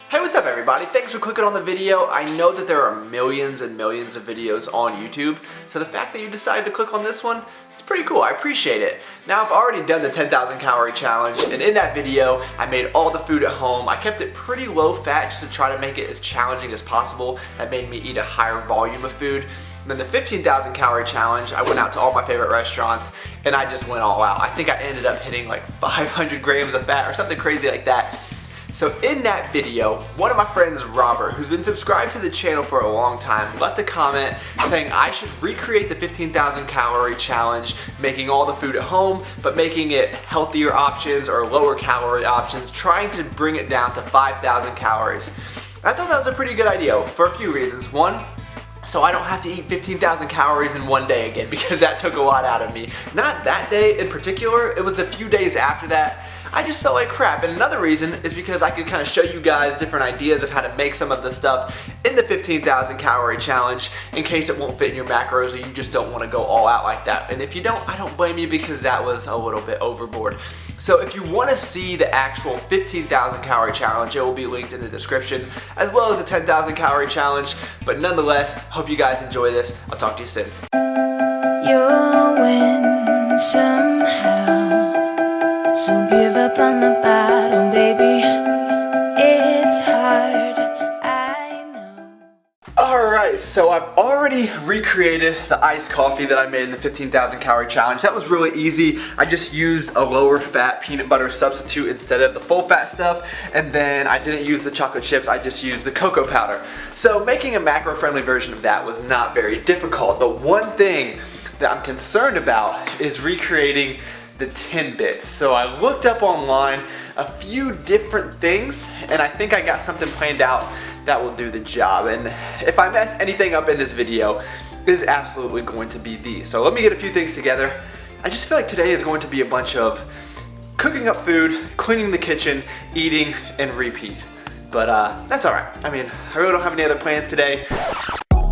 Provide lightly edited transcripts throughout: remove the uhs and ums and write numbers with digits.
Hey, what's up everybody? Thanks for clicking on the video. I know that there are millions and millions of videos on YouTube, so the fact that you decided to click on this one, it's pretty cool. I appreciate it. Now, I've already done the 10,000 calorie challenge, and in that video, I made all the food at home. I kept it pretty low fat just to try to make it as challenging as possible. That made me eat a higher volume of food. And then the 15,000 calorie challenge, I went out to all my favorite restaurants and I just went all out. I think I ended up hitting like 500 grams of fat or something crazy like that. So in that video, one of my friends, Robert, who's been subscribed to the channel for a long time, left a comment saying I should recreate the 15,000 calorie challenge, making all the food at home, but making it healthier options or lower calorie options, trying to bring it down to 5,000 calories. I thought that was a pretty good idea for a few reasons. One, so I don't have to eat 15,000 calories in one day again, because that took a lot out of me. Not that day in particular, it was a few days after that. I just felt like crap. And another reason is because I could kind of show you guys different ideas of how to make some of the stuff in the 15,000 calorie challenge in case it won't fit in your macros or you just don't want to go all out like that. And if you don't, I don't blame you, because that was a little bit overboard. So if you want to see the actual 15,000 calorie challenge, it will be linked in the description, as well as the 10,000 calorie challenge. But nonetheless, hope you guys enjoy this. I'll talk to you soon. You'll win somehow, so give up on the battle, baby. It's hard, I know. Alright, so I've already recreated the iced coffee that I made in the 15,000 calorie challenge. That was really easy. I just used a lower fat peanut butter substitute instead of the full fat stuff, and then I didn't use the chocolate chips, I just used the cocoa powder. So making a macro friendly version of that was not very difficult. The one thing that I'm concerned about is recreating the Timbits. So I looked up online a few different things, and I think I got something planned out that will do the job. And if I mess anything up in this video, it is absolutely going to be these. So let me get a few things together. I just feel like today is going to be a bunch of cooking up food, cleaning the kitchen, eating, and repeat. But that's alright. I mean, I really don't have any other plans today.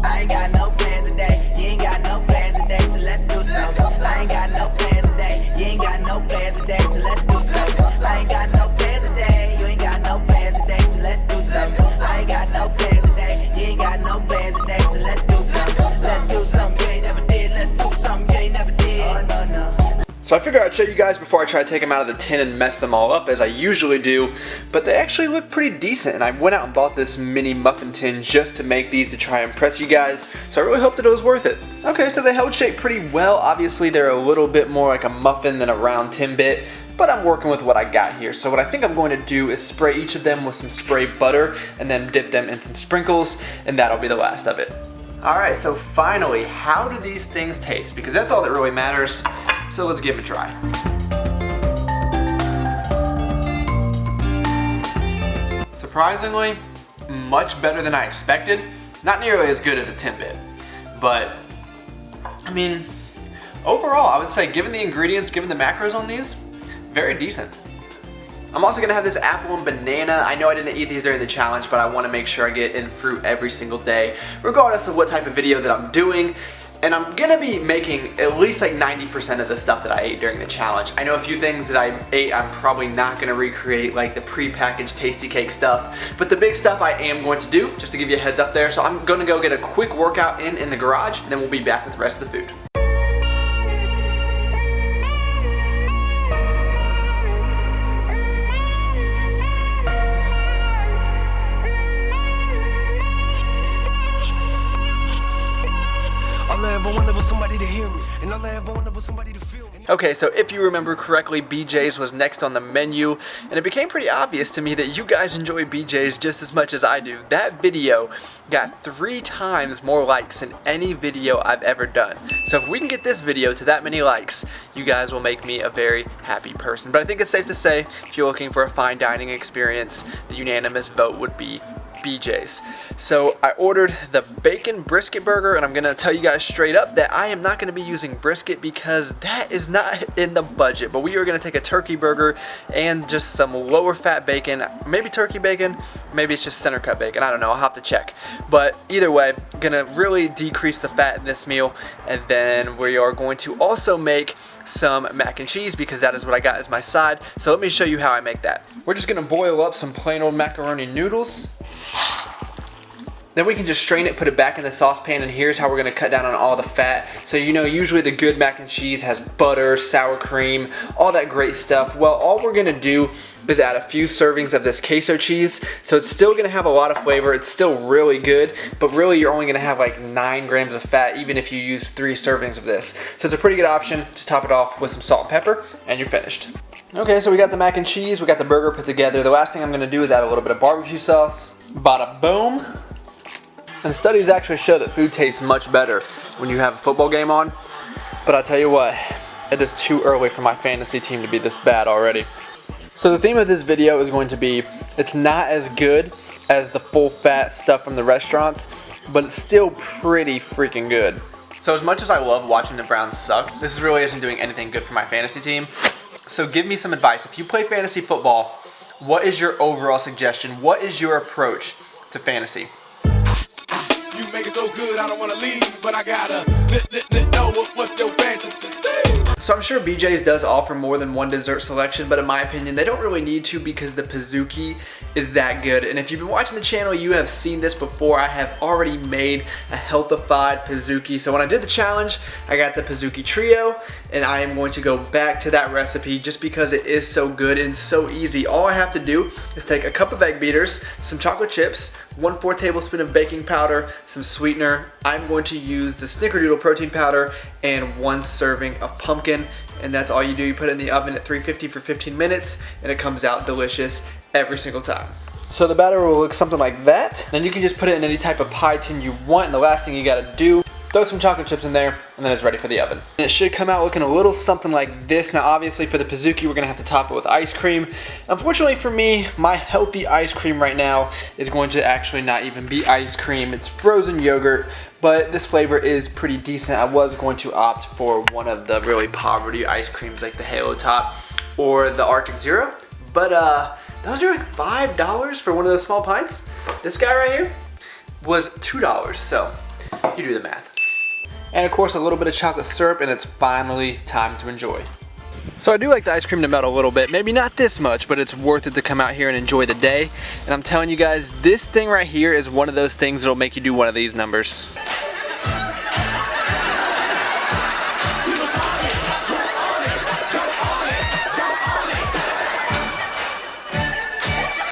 I ain't got no plans today. You ain't got no plans today, so let's do something. I ain't got no plans today. You ain't got no plans today, so let's do something. I ain't got no plans today. You ain't got no plans today, so let's do something. I ain't got no plans today. You ain't got no plans today, so let's do something. Let's do something you ain't never did. Let's do something you ain't never did. Oh, no. So I figured I'd show you guys before I try to take them out of the tin and mess them all up as I usually do, but they actually look pretty decent, and I went out and bought this mini muffin tin just to make these to try and impress you guys, so I really hope that it was worth it. Okay, so they held shape pretty well. Obviously they're a little bit more like a muffin than a round Timbit, but I'm working with what I got here. So what I think I'm going to do is spray each of them with some spray butter and then dip them in some sprinkles, and that'll be the last of it. Alright, so finally, how do these things taste? Because that's all that really matters. So let's give them a try. Surprisingly, much better than I expected. Not nearly as good as a Timbit, but I mean, overall, I would say given the ingredients, given the macros on these, very decent. I'm also gonna have this apple and banana. I know I didn't eat these during the challenge, but I wanna make sure I get in fruit every single day, regardless of what type of video that I'm doing. And I'm gonna be making at least like 90% of the stuff that I ate during the challenge. I know a few things that I ate I'm probably not gonna recreate, like the pre-packaged tasty cake stuff, but the big stuff I am going to do, just to give you a heads up there. So I'm gonna go get a quick workout in the garage, and then we'll be back with the rest of the food. All I ever wanted was somebody to hear me, and all I ever wanted was somebody to feel me. Okay, so if you remember correctly, BJ's was next on the menu, and it became pretty obvious to me that you guys enjoy BJ's just as much as I do. That video got 3 times more likes than any video I've ever done. So if we can get this video to that many likes, you guys will make me a very happy person. But I think it's safe to say, if you're looking for a fine dining experience, the unanimous vote would be BJ's. So I ordered the bacon brisket burger, and I'm gonna tell you guys straight up that I am not gonna be using brisket because that is not in the budget, but we are gonna take a turkey burger and just some lower fat bacon, maybe turkey bacon, maybe it's just center cut bacon, I don't know, I'll have to check. But either way, gonna really decrease the fat in this meal, and then we are going to also make some mac and cheese because that is what I got as my side. So let me show you how I make that. We're just gonna boil up some plain old macaroni noodles. Then we can just strain it, put it back in the saucepan, and here's how we're gonna cut down on all the fat. So you know, usually the good mac and cheese has butter, sour cream, all that great stuff. Well, all we're gonna do is add a few servings of this queso cheese. So it's still gonna have a lot of flavor, it's still really good, but really you're only gonna have like 9 grams of fat even if you use 3 servings of this. So it's a pretty good option. Just top it off with some salt and pepper, and you're finished. Okay, so we got the mac and cheese, we got the burger put together. The last thing I'm gonna do is add a little bit of barbecue sauce. Bada boom. And studies actually show that food tastes much better when you have a football game on. But I'll tell you what, it is too early for my fantasy team to be this bad already. So the theme of this video is going to be, it's not as good as the full fat stuff from the restaurants, but it's still pretty freaking good. So as much as I love watching the Browns suck, this really isn't doing anything good for my fantasy team. So give me some advice. If you play fantasy football, what is your overall suggestion? What is your approach to fantasy? You make it so good, I don't wanna leave, but I gotta know what's your fantasy. So I'm sure BJ's does offer more than one dessert selection, but in my opinion, they don't really need to because the Pizookie is that good. And if you've been watching the channel, you have seen this before. I have already made a healthified Pizookie. So when I did the challenge, I got the Pizookie Trio, and I am going to go back to that recipe just because it is so good and so easy. All I have to do is take a cup of egg beaters, some chocolate chips, 1/4 tablespoon of baking powder, some sweetener. I'm going to use the Snickerdoodle protein powder and 1 serving of pumpkin, and that's all you do. You put it in the oven at 350 for 15 minutes, and it comes out delicious every single time. So the batter will look something like that. Then you can just put it in any type of pie tin you want, and the last thing you gotta do, throw some chocolate chips in there, and then it's ready for the oven. And it should come out looking a little something like this. Now obviously for the Pizookie, we're gonna have to top it with ice cream. Unfortunately for me, my healthy ice cream right now is going to actually not even be ice cream. It's frozen yogurt, but this flavor is pretty decent. I was going to opt for one of the really poverty ice creams like the Halo Top or the Arctic Zero, but those are like $5 for one of those small pints. This guy right here was $2, so you do the math. And of course a little bit of chocolate syrup, and it's finally time to enjoy. So I do like the ice cream to melt a little bit, maybe not this much, but it's worth it to come out here and enjoy the day. And I'm telling you guys, this thing right here is one of those things that'll make you do one of these numbers.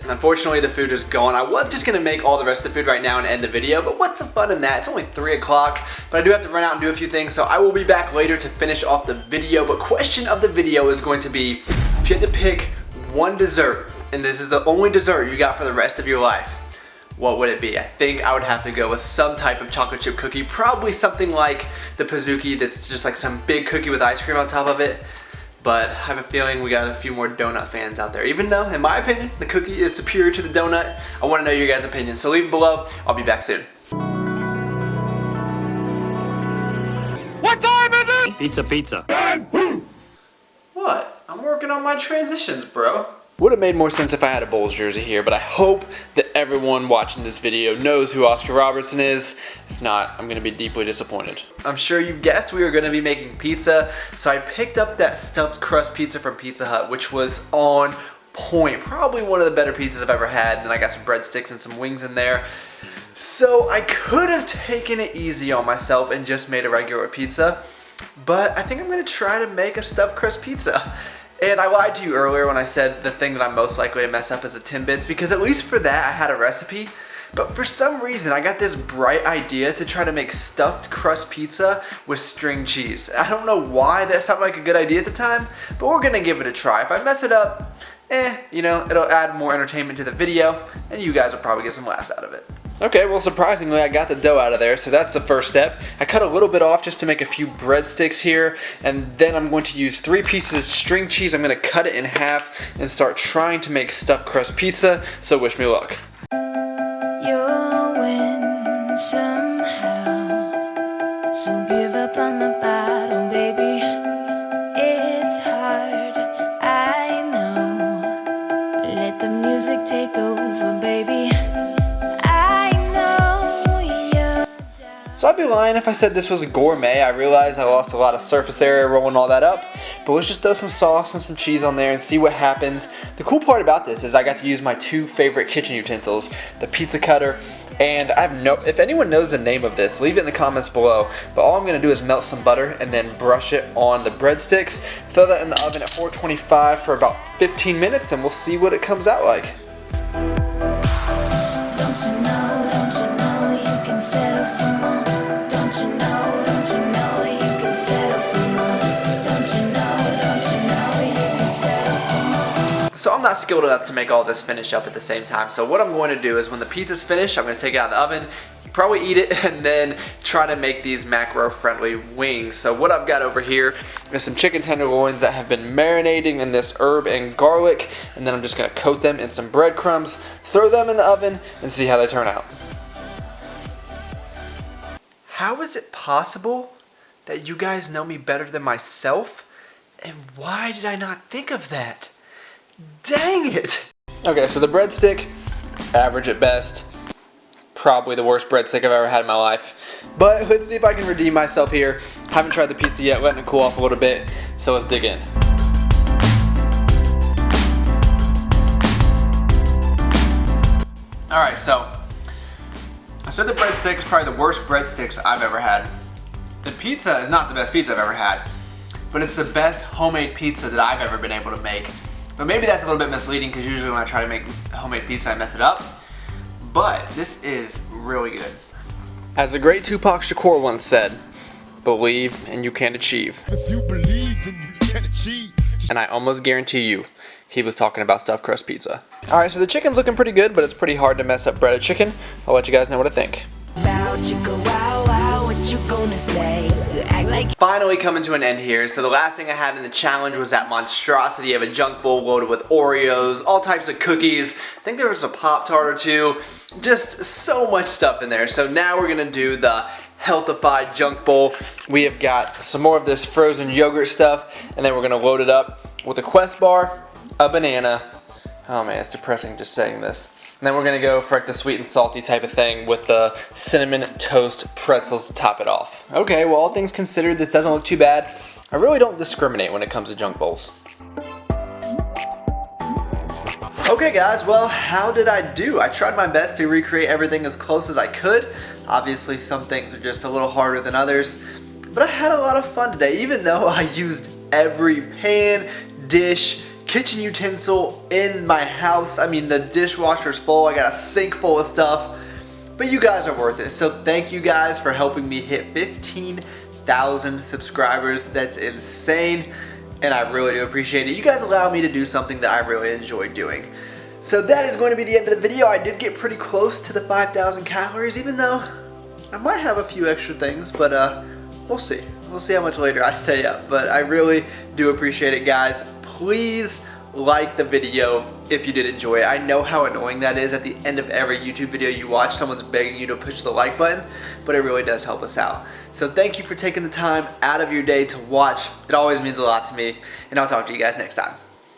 Unfortunately, the food is gone. I was just gonna make all the rest of the food right now and end the video, but what's the fun in that? It's only 3 o'clock, but I do have to run out and do a few things, so I will be back later to finish off the video. But question of the video is going to be, if you had to pick one dessert, and this is the only dessert you got for the rest of your life, what would it be? I think I would have to go with some type of chocolate chip cookie, probably something like the Pizookie that's just like some big cookie with ice cream on top of it. But I have a feeling we got a few more donut fans out there. Even though, in my opinion, the cookie is superior to the donut, I want to know your guys' opinion. So leave it below. I'll be back soon. What time is it? Pizza. What? I'm working on my transitions, bro. Would have made more sense if I had a Bulls jersey here, but I hope that everyone watching this video knows who Oscar Robertson is. If not, I'm gonna be deeply disappointed. I'm sure you guessed we were gonna be making pizza, so I picked up that stuffed crust pizza from Pizza Hut, which was on point. Probably one of the better pizzas I've ever had. And then I got some breadsticks and some wings in there. So I could have taken it easy on myself and just made a regular pizza, but I think I'm gonna try to make a stuffed crust pizza. And I lied to you earlier when I said the thing that I'm most likely to mess up is the Timbits, because at least for that I had a recipe. But for some reason I got this bright idea to try to make stuffed crust pizza with string cheese. I don't know why that sounded like a good idea at the time, but we're gonna give it a try. If I mess it up, you know, it'll add more entertainment to the video, and you guys will probably get some laughs out of it. Okay, well surprisingly I got the dough out of there, so that's the first step. I cut a little bit off just to make a few breadsticks here, and then I'm going to use 3 pieces of string cheese. I'm going to cut it in half and start trying to make stuffed crust pizza, so wish me luck. You'll win somehow, so give up on the battle, baby. It's hard, I know. Let the music take over, baby. So I'd be lying if I said this was gourmet. I realize I lost a lot of surface area rolling all that up, but let's just throw some sauce and some cheese on there and see what happens. The cool part about this is I got to use my 2 favorite kitchen utensils, the pizza cutter, and I have if anyone knows the name of this, leave it in the comments below. But all I'm gonna do is melt some butter and then brush it on the breadsticks, throw that in the oven at 425 for about 15 minutes, and we'll see what it comes out like. So I'm not skilled enough to make all this finish up at the same time. So what I'm going to do is when the pizza's finished, I'm going to take it out of the oven, probably eat it, and then try to make these macro-friendly wings. So what I've got over here is some chicken tenderloins that have been marinating in this herb and garlic, and then I'm just going to coat them in some breadcrumbs, throw them in the oven, and see how they turn out. How is it possible that you guys know me better than myself? And why did I not think of that? Dang it! Okay, so the breadstick, average at best. Probably the worst breadstick I've ever had in my life. But let's see if I can redeem myself here. Haven't tried the pizza yet, letting it cool off a little bit. So let's dig in. Alright, so I said the breadstick is probably the worst breadsticks I've ever had. The pizza is not the best pizza I've ever had, but it's the best homemade pizza that I've ever been able to make. But maybe that's a little bit misleading because usually when I try to make homemade pizza I mess it up. But this is really good. As the great Tupac Shakur once said, believe and you can achieve. If you believe, then you can achieve. And I almost guarantee you he was talking about stuffed crust pizza. Alright, so the chicken's looking pretty good, but it's pretty hard to mess up breaded chicken. I'll let you guys know what I think. Finally coming to an end here. So the last thing I had in the challenge was that monstrosity of a junk bowl loaded with Oreos, all types of cookies. I think there was a Pop-Tart or two. Just so much stuff in there. So now we're gonna do the healthified junk bowl. We have got some more of this frozen yogurt stuff, and then we're gonna load it up with a Quest bar, a banana. Oh man, it's depressing just saying this. And then we're gonna go for like the sweet and salty type of thing with the cinnamon toast pretzels to top it off. Okay, well, all things considered, this doesn't look too bad. I really don't discriminate when it comes to junk bowls. Okay guys, well, how did I do? I tried my best to recreate everything as close as I could. Obviously some things are just a little harder than others, but I had a lot of fun today, even though I used every pan, dish, kitchen utensil in my house. I mean, the dishwasher's full, I got a sink full of stuff, but you guys are worth it. So thank you guys for helping me hit 15,000 subscribers. That's insane, and I really do appreciate it. You guys allow me to do something that I really enjoy doing. So that is going to be the end of the video. I did get pretty close to the 5,000 calories, even though I might have a few extra things, but we'll see. We'll see how much later I stay up, but I really do appreciate it, guys. Please like the video if you did enjoy it. I know how annoying that is at the end of every YouTube video you watch. Someone's begging you to push the like button, but it really does help us out. So thank you for taking the time out of your day to watch. It always means a lot to me, and I'll talk to you guys next time.